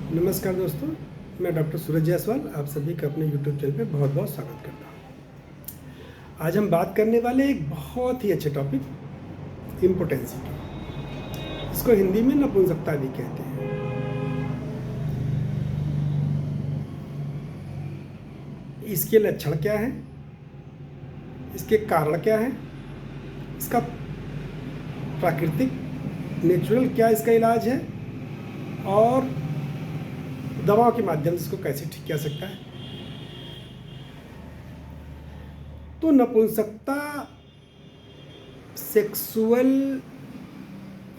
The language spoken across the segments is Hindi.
नमस्कार दोस्तों, मैं डॉक्टर सूरज जायसवाल आप सभी का अपने यूट्यूब चैनल पे बहुत बहुत स्वागत करता हूँ। आज हम बात करने वाले एक बहुत ही अच्छे टॉपिक इम्पोटेंसी की। इसको हिंदी में नपुंसकता भी कहते हैं। इसके लक्षण क्या हैं, इसके कारण क्या हैं, इसका प्राकृतिक नेचुरल क्या इसका इलाज है और दवाओं के माध्यम से इसको कैसे ठीक किया सकता है। तो नपुंसकता सेक्सुअल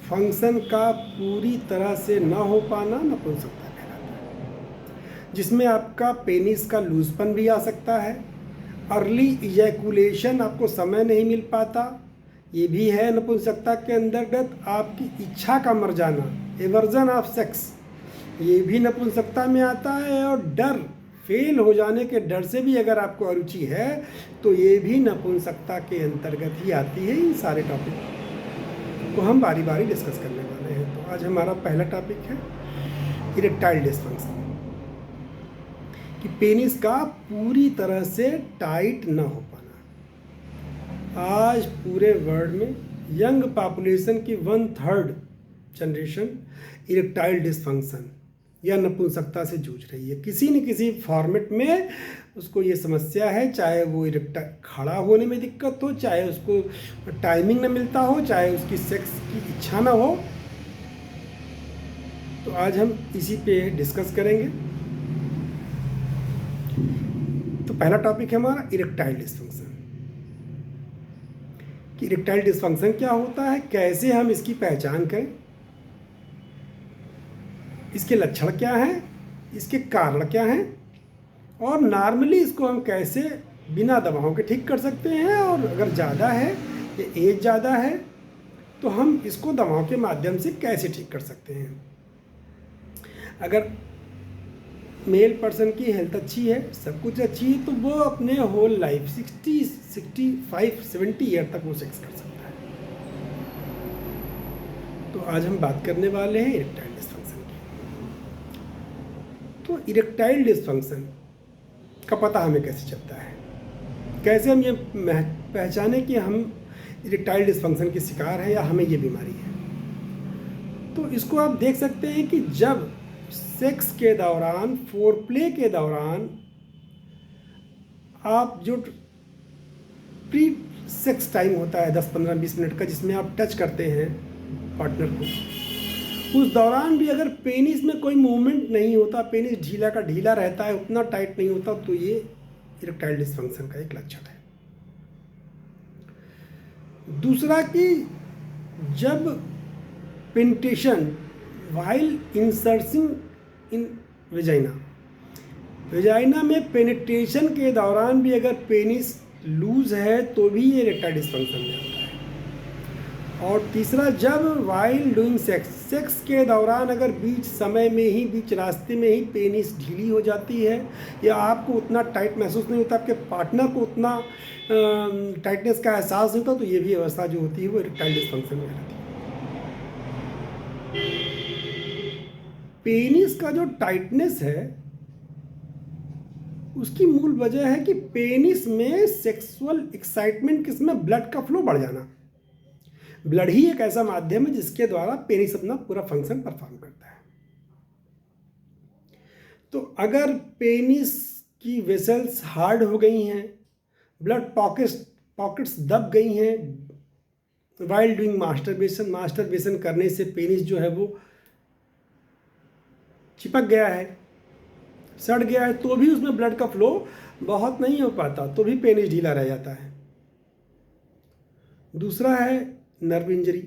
फंक्शन का पूरी तरह से ना हो पाना नपुंसकता कहलाता है, जिसमें आपका पेनिस का लूजपन भी आ सकता है, अर्ली इजैकुलेशन आपको समय नहीं मिल पाता, ये भी है नपुंसकता के अंतर्गत। आपकी इच्छा का मर जाना, एवर्जन ऑफ सेक्स, ये भी नपुंसकता में आता है। और डर, फेल हो जाने के डर से भी अगर आपको अरुचि है तो ये भी नपुंसकता के अंतर्गत ही आती है। इन सारे टॉपिक को हम बारी बारी डिस्कस करने वाले हैं। तो आज हमारा पहला टॉपिक है इरेक्टाइल डिसफंक्शन, कि पेनिस का पूरी तरह से टाइट ना हो पाना। आज पूरे वर्ल्ड में यंग पॉपुलेशन की 1/3 जनरेशन इरेक्टाइल डिसफंक्शन या नपुंसकता से जूझ रही है। किसी न किसी फॉर्मेट में उसको ये समस्या है, चाहे वो खड़ा होने में दिक्कत हो, चाहे उसको टाइमिंग न मिलता हो, चाहे उसकी सेक्स की इच्छा ना हो। तो आज हम इसी पे डिस्कस करेंगे। तो पहला टॉपिक है हमारा इरेक्टाइल डिसफंक्शन, कि इरेक्टाइल डिसफंक्शन क्या होता है, कैसे हम इसकी पहचान करें, इसके लक्षण क्या हैं, इसके कारण क्या हैं, और नॉर्मली इसको हम कैसे बिना दवाओं के ठीक कर सकते हैं। और अगर ज़्यादा है या एज ज़्यादा है तो हम इसको दवाओं के माध्यम से कैसे ठीक कर सकते हैं। अगर मेल पर्सन की हेल्थ अच्छी है, सब कुछ अच्छी है, तो वो अपने होल लाइफ 60, 65, 70 ईयर तक वो सेक्स कर सकता है। तो आज हम बात करने वाले हैं इरेक्टाइल डिसफंक्शन की। तो इरेक्टाइल डिसफंक्शन का पता हमें कैसे चलता है, कैसे हम ये पहचाने कि हम इरेक्टाइल डिसफंक्शन के शिकार हैं या हमें ये बीमारी है। तो इसको आप देख सकते हैं कि जब सेक्स के दौरान, फोरप्ले के दौरान, आप जो प्री सेक्स टाइम होता है 10, 15, 20 मिनट का, जिसमें आप टच करते हैं पार्टनर को, उस दौरान भी अगर पेनिस में कोई मूवमेंट नहीं होता, पेनिस ढीला का ढीला रहता है, उतना टाइट नहीं होता, तो ये इरेक्टाइल डिसफंक्शन का एक लक्षण है। दूसरा कि जब पेनिट्रेशन वाइल इंसर्टिंग इन वेजाइना में पेनिट्रेशन के दौरान भी अगर पेनिस लूज है तो भी ये इरेक्टाइल डिसफंक्शन में आता है। और तीसरा, जब वाइल डूइंग सेक्स के दौरान अगर बीच समय में ही, बीच रास्ते में ही पेनिस ढीली हो जाती है, या आपको उतना टाइट महसूस नहीं होता, आपके पार्टनर को उतना टाइटनेस का एहसास नहीं होता, तो ये भी अवस्था जो होती है वो इरेक्टाइल डिसफंक्शन में रहती है। पेनिस का जो टाइटनेस है उसकी मूल वजह है कि पेनिस में सेक्सुअल एक्साइटमेंट, किसमें ब्लड का फ्लो बढ़ जाना। ब्लड ही एक ऐसा माध्यम है जिसके द्वारा पेनिस अपना पूरा फंक्शन परफॉर्म करता है। तो अगर पेनिस की वेसल्स हार्ड हो गई हैं, ब्लड पॉकेट्स दब गई हैं, वाइल डूइंग मास्टरबेशन करने से पेनिस जो है वो चिपक गया है, सड़ गया है, तो भी उसमें ब्लड का फ्लो बहुत नहीं हो पाता, तो भी पेनिस ढीला रह जाता है। दूसरा है नर्व इंजरी,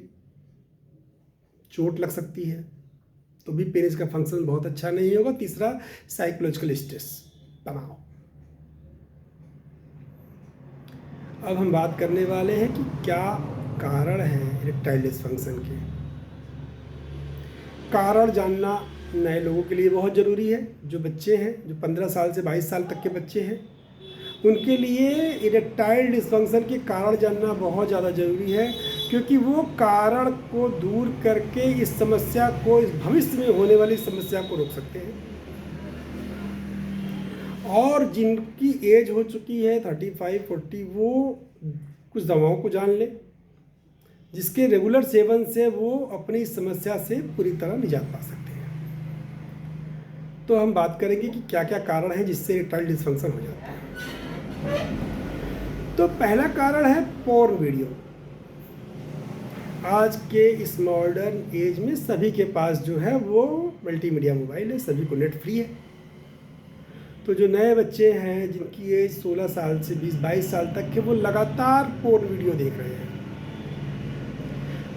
चोट लग सकती है, तो भी पेनिस का फंक्शन बहुत अच्छा नहीं होगा। तीसरा, साइकोलॉजिकल स्ट्रेस, तनाव। अब हम बात करने वाले हैं कि क्या कारण है इरेक्टाइल डिसफंक्शन के। कारण जानना नए लोगों के लिए बहुत ज़रूरी है। जो बच्चे हैं, जो 15 साल से 22 साल तक के बच्चे हैं, उनके लिए इरेक्टाइल डिस्फंक्शन के कारण जानना बहुत ज़्यादा ज़रूरी है, क्योंकि वो कारण को दूर करके इस समस्या को, इस भविष्य में होने वाली समस्या को रोक सकते हैं। और जिनकी एज हो चुकी है 35-40, वो कुछ दवाओं को जान ले जिसके रेगुलर सेवन से वो अपनी इस समस्या से पूरी तरह निजात पा सकते हैं। तो हम बात करेंगे कि क्या क्या कारण है जिससे इरेक्टाइल डिस्फंक्शन हो जाता है। तो पहला कारण है पोर्न वीडियो। आज के इस मॉडर्न एज में सभी के पास जो है वो मल्टीमीडिया मोबाइल है, सभी को नेट फ्री है। तो जो नए बच्चे हैं जिनकी एज 16 साल से 20-22 साल तक के, वो लगातार पोर्न वीडियो देख रहे हैं।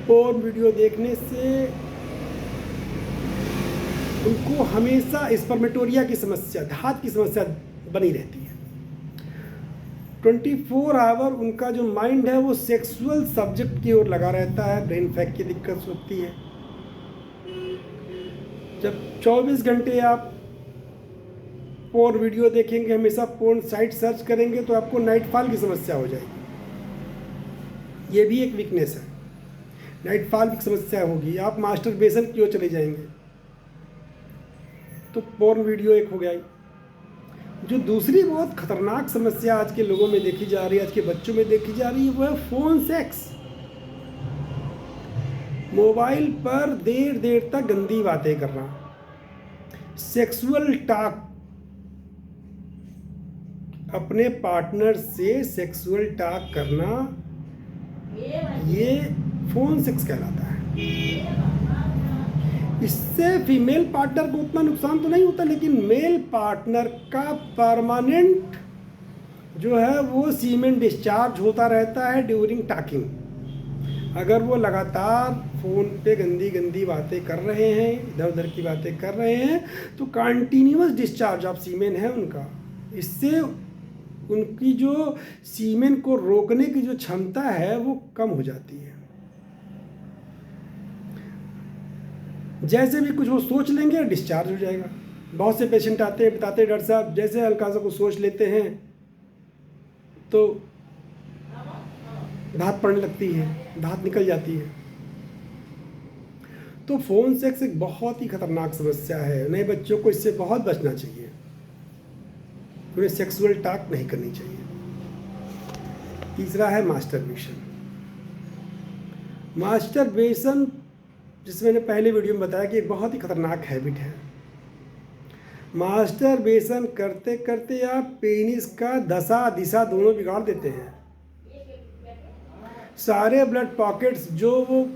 पोर्न वीडियो देखने से उनको हमेशा स्पर्मेटोरिया की समस्या, धात की समस्या बनी रहती है। 24 आवर उनका जो माइंड है वो सेक्सुअल सब्जेक्ट की ओर लगा रहता है, ब्रेन फैक की दिक्कत होती है। जब 24 घंटे आप पोर्न वीडियो देखेंगे, हमेशा पोर्न साइट सर्च करेंगे, तो आपको नाइटफॉल की समस्या हो जाएगी। ये भी एक वीकनेस है, नाइटफॉल की समस्या होगी। आप मास्टरबेशन की ओर चले जाएंगे, तो पोर्न वीडियो एक हो गया। जो दूसरी बहुत खतरनाक समस्या आज के लोगों में देखी जा रही है, आज के बच्चों में देखी जा रही है, वो है फोन सेक्स। मोबाइल पर देर देर तक गंदी बातें करना, सेक्सुअल टॉक, अपने पार्टनर से सेक्सुअल टॉक करना, ये फोन सेक्स कहलाता है। इससे फीमेल पार्टनर को उतना नुकसान तो नहीं होता, लेकिन मेल पार्टनर का परमानेंट जो है वो सीमेन डिस्चार्ज होता रहता है ड्यूरिंग टॉकिंग। अगर वो लगातार फ़ोन पे गंदी गंदी बातें कर रहे हैं, इधर उधर की बातें कर रहे हैं, तो कंटिन्यूअस डिस्चार्ज ऑफ सीमेन है उनका। इससे उनकी जो सीमेन को रोकने की जो क्षमता है वो कम हो जाती है। जैसे भी कुछ वो सोच लेंगे, डिस्चार्ज हो जाएगा। बहुत से पेशेंट आते हैं, बताते हैं डॉक्टर साहब जैसे हल्का सा कुछ सोच लेते हैं तो धात पड़ने लगती है, धात निकल जाती है। तो फोन सेक्स एक बहुत ही खतरनाक समस्या है। नए बच्चों को इससे बहुत बचना चाहिए, उन्हें सेक्सुअल टॉक नहीं करनी चाहिए। तीसरा है मास्टरबेशन। मास्टरबेशन, जिसमें मैंने पहले वीडियो में बताया कि एक बहुत ही खतरनाक हैबिट है। मास्टरबेशन करते करते आप पेनिस का दशा दिशा दोनों बिगाड़ देते हैं। सारे ब्लड पॉकेट्स, जो वो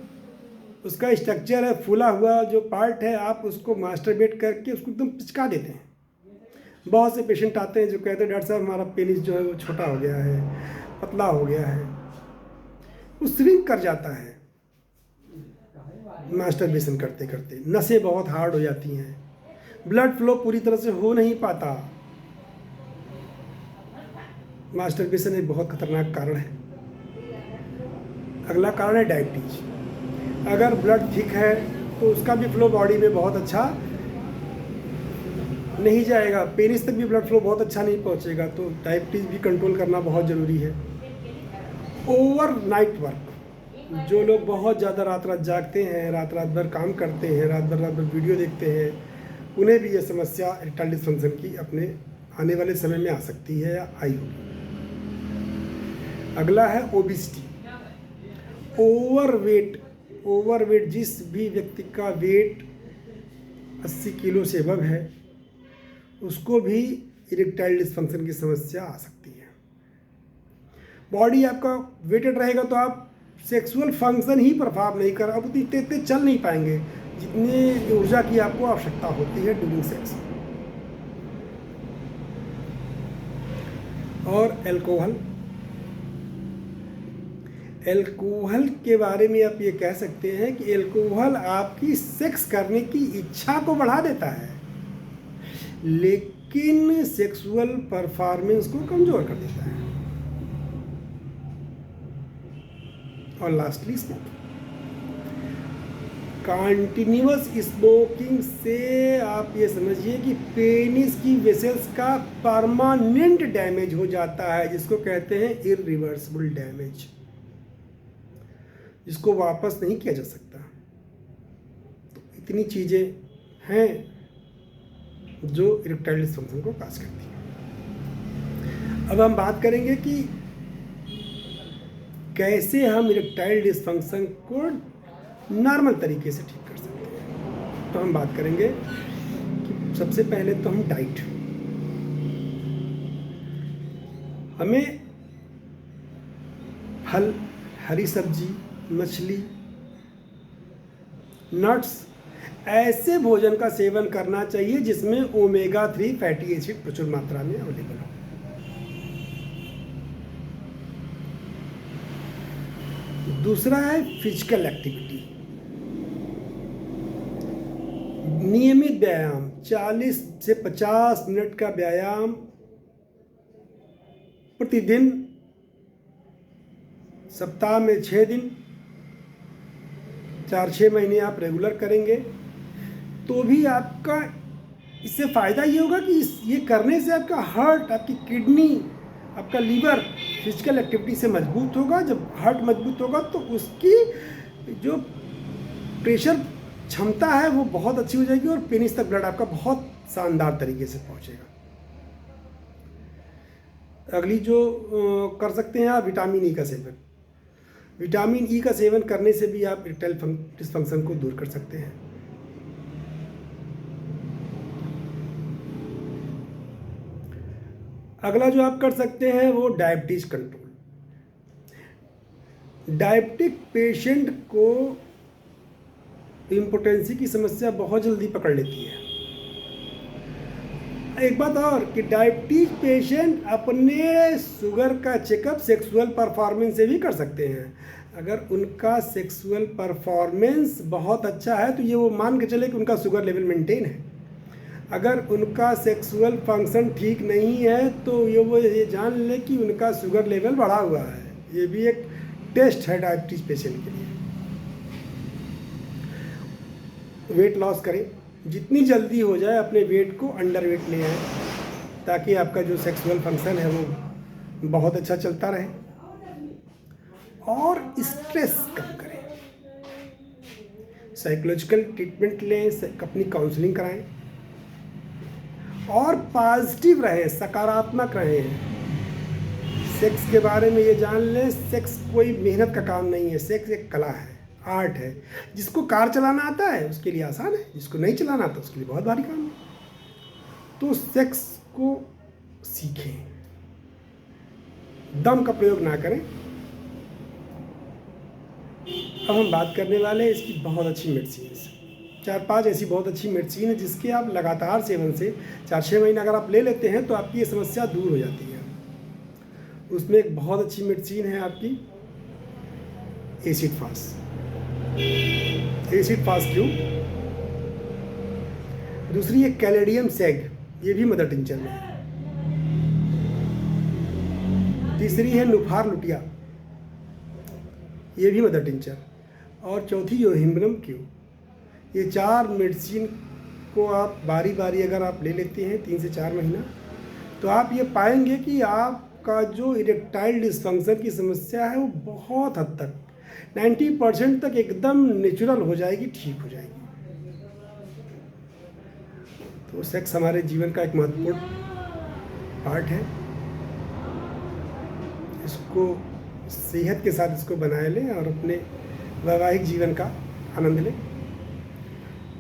उसका स्ट्रक्चर है, फूला हुआ जो पार्ट है, आप उसको मास्टरबेट करके उसको एकदम पिचका देते हैं। बहुत से पेशेंट आते हैं जो कहते हैं डॉक्टर साहब हमारा पेनिस जो है वो छोटा हो गया है, पतला हो गया है, वो श्रिंक कर जाता है मास्टरबेशन करते करते। नसें बहुत हार्ड हो जाती हैं, ब्लड फ्लो पूरी तरह से हो नहीं पाता। मास्टरबेशन एक बहुत खतरनाक कारण है। अगला कारण है डायबिटीज। अगर ब्लड थिक है तो उसका भी फ्लो बॉडी में बहुत अच्छा नहीं जाएगा, पेनिस तक भी ब्लड फ्लो बहुत अच्छा नहीं पहुंचेगा। तो डायबिटीज भी कंट्रोल करना बहुत ज़रूरी है। ओवर नाइट वर्क, जो लोग बहुत ज़्यादा रात रात जागते हैं, रात रात भर काम करते हैं, रात भर वीडियो देखते हैं, उन्हें भी ये समस्या इरेक्टाइल डिस्फंक्शन की अपने आने वाले समय में आ सकती है या आई होगी। अगला है ओबिसिटी, ओवरवेट। ओवरवेट, जिस भी व्यक्ति का वेट 80 किलो से अबव है उसको भी इरेक्टाइल डिस्फंक्शन की समस्या आ सकती है। बॉडी आपका वेटेड रहेगा तो आप सेक्सुअल फंक्शन ही परफॉर्म नहीं कर, अब उतनी तेज चल नहीं पाएंगे जितनी ऊर्जा की आपको आवश्यकता होती है ड्यूरिंग सेक्स। और एल्कोहल के बारे में आप ये कह सकते हैं कि एल्कोहल आपकी सेक्स करने की इच्छा को बढ़ा देता है, लेकिन सेक्सुअल परफॉर्मेंस को कमज़ोर कर देता है। और लास्टली स्मोकिंग। कंटिन्यूअस स्मोकिंग से आप ये समझिए कि पेनिस की वेसल्स का परमानेंट डैमेज हो जाता है, जिसको कहते हैं इरिवर्सिबल डैमेज, जिसको वापस नहीं किया जा सकता। तो इतनी चीज़ें हैं जो इरेक्टाइल डिस्फंक्शन को काज करती हैं। अब हम बात करेंगे कि कैसे हम इरेक्टाइल डिस्फंक्शन को नॉर्मल तरीके से ठीक कर सकते हैं। तो हम बात करेंगे कि सबसे पहले तो हम डाइट, हमें फल, हरी सब्जी, मछली, नट्स, ऐसे भोजन का सेवन करना चाहिए जिसमें ओमेगा 3 फैटी एसिड प्रचुर मात्रा में अवेलेबल हो। दूसरा है फिजिकल एक्टिविटी, नियमित व्यायाम, 40 से 50 मिनट का व्यायाम प्रतिदिन, सप्ताह में 6 दिन, 4-6 महीने आप रेगुलर करेंगे तो भी आपका इससे फ़ायदा ये होगा कि ये करने से आपका हार्ट, आपकी किडनी, आपका लीवर फिजिकल एक्टिविटी से मजबूत होगा। जब हार्ट मजबूत होगा तो उसकी जो प्रेशर क्षमता है वो बहुत अच्छी हो जाएगी और पेनिस तक ब्लड आपका बहुत शानदार तरीके से पहुंचेगा। अगली जो कर सकते हैं आप, विटामिन ई का सेवन। विटामिन ई का सेवन करने से भी आप इरेक्टाइल डिस्फंक्शन को दूर कर सकते हैं। अगला जो आप कर सकते हैं वो डायबिटीज कंट्रोल। डायबिटिक पेशेंट को इम्पोटेंसी की समस्या बहुत जल्दी पकड़ लेती है। एक बात और कि डायबिटीज पेशेंट अपने शुगर का चेकअप सेक्सुअल परफॉर्मेंस से भी कर सकते हैं। अगर उनका सेक्सुअल परफॉर्मेंस बहुत अच्छा है तो ये वो मान के चले कि उनका शुगर लेवल मेंटेन है। अगर उनका सेक्सुअल फंक्शन ठीक नहीं है तो ये जान ले कि उनका शुगर लेवल बढ़ा हुआ है। ये भी एक टेस्ट है डायबिटीज पेशेंट के लिए। वेट लॉस करें, जितनी जल्दी हो जाए अपने वेट को अंडर वेट ले आए ताकि आपका जो सेक्सुअल फंक्शन है वो बहुत अच्छा चलता रहे। और स्ट्रेस कम करें, साइकोलॉजिकल ट्रीटमेंट लें, अपनी काउंसलिंग कराएं और पॉजिटिव रहें, सकारात्मक रहें। सेक्स के बारे में ये जान लें, सेक्स कोई मेहनत का काम नहीं है, सेक्स एक कला है, आर्ट है। जिसको कार चलाना आता है उसके लिए आसान है, जिसको नहीं चलाना आता उसके लिए बहुत भारी काम है। तो सेक्स को सीखें, दम का प्रयोग ना करें। अब हम बात करने वाले हैं इसकी बहुत अच्छी मेडिसिन, 4-5 ऐसी बहुत अच्छी मेडिसिन है जिसके आप लगातार सेवन से 4-6 महीने अगर आप ले लेते हैं तो आपकी ये समस्या दूर हो जाती है। उसमें एक बहुत अच्छी मेडिसिन है आपकी एसिड फास्ट। एसिड फास्ट क्यों? दूसरी है कैलेडियम सैग, ये भी मदर टिंचर में है। तीसरी है नुफार लुटिया, ये भी मदर टिंचर। और चौथी जो हिम्बरम क्यू। ये 4 मेडिसिन को आप बारी बारी अगर आप ले लेते हैं 3 से 4 महीना तो आप ये पाएंगे कि आपका जो इरेक्टाइल डिस्फंक्शन की समस्या है वो बहुत हद तक 90% तक एकदम नेचुरल हो जाएगी, ठीक हो जाएगी। तो सेक्स हमारे जीवन का एक महत्वपूर्ण पार्ट है। इसको सेहत के साथ इसको बनाए लें और अपने वैवाहिक जीवन का आनंद लें।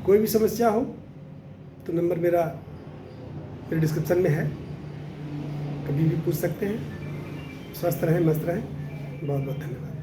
कोई भी समस्या हो तो नंबर मेरे डिस्क्रिप्शन में है, कभी भी पूछ सकते हैं। स्वस्थ रहें, मस्त रहें। बहुत बहुत धन्यवाद।